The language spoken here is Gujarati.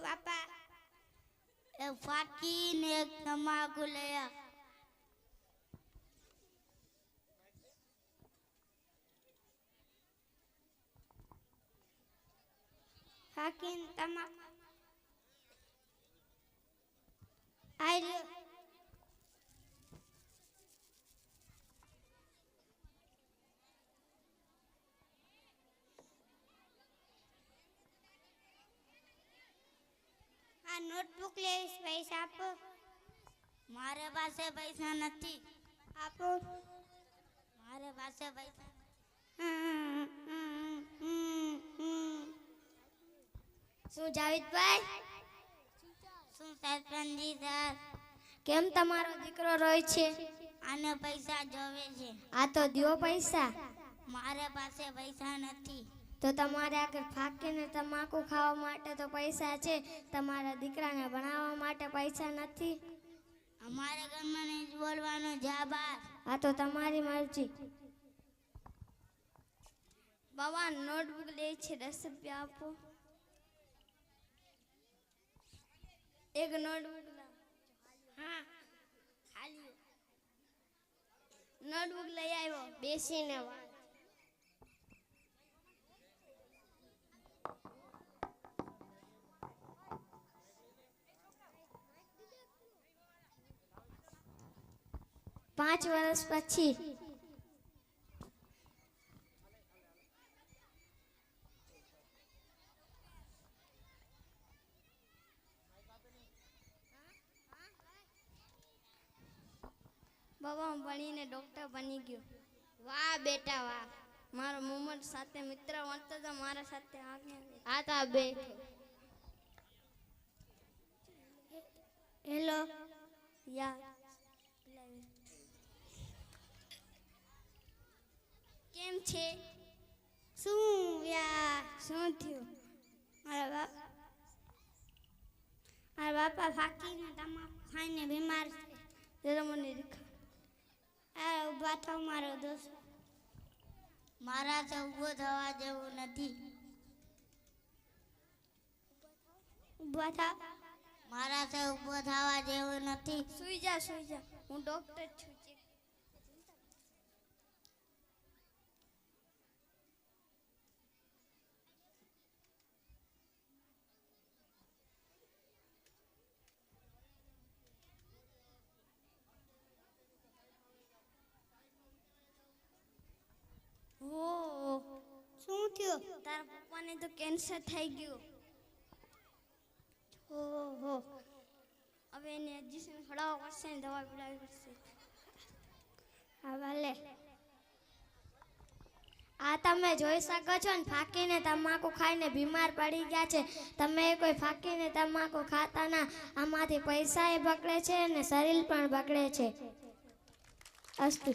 બાપા એ ફાકીને એક તમાકુ લઈ આવ. ફાકીને તમાકુ આઈ લ્યો. આ નોટબુક લેવીશ, પૈસા આપો. મારે પાસે પૈસા નથી. આપો. મારે પાસે પૈસા. શું જાવેદભાઈ? શું સરપંચજી સર? કેમ તમારો દીકરો રોય છે? આને પૈસા જોવે છે. આ તો દ્યો પૈસા. મારે પાસે પૈસા નથી. તો તમારે આગળ ફાકીને તમાકુ ખાવા માટે તો પૈસા છે, તમારા દીકરાને ભણાવવા માટે પૈસા નથી. અમારે ઘરમાં નહીં જ બોલવાનું, જા બહાર. આ તો તમારી મરજી. બાબા નોટબુક લે છે, 10 રૂપિયા આપો. એક નોટબુક લાવ. હા ખાલી નોટબુક લઈ આવ્યો, બેસીને વાત. પાંચ વર્ષ પછી બાબા હું ભણીને ડોક્ટર બની ગયો. વાહ બેટા વાહ. મારો મોહમ્મદ સાથે મિત્ર વળતો તો મારા સાથે આગળ. આ તો બેઠો. હેલો યા કેમ છે? શું યાર શું થયું? મારા બાપા ફાકીને તમાકુ ખાઈને બીમાર છે. જરા મને દેખા. આ ઊભા થાવ મારો દોસ્ત. મારાથી ઊભો થવા જેવું નથી. ઊભા થાવ. મારાથી ઊભો થવા જેવું નથી. સુઈ જા સુઈ જા, હું ડોક્ટર છું. શું થયું? તારા પપ્પાને તો કેન્સર થઈ ગયું. ઓહો. હવે એને ઇન્જેક્શન ખવડાવવા પડશે ને દવા પીવડાવવી પડશે. હા ભલે. આ તમે જોઈ શકો છો ને, ફાકીને તમાકુ ખાઈને બીમાર પડી ગયા છે. તમે કોઈ ફાકીને તમાકુ ખાતા ના. આમાંથી પૈસા બગડે છે અને શરીર પણ બગડે છે. અસ્તુ.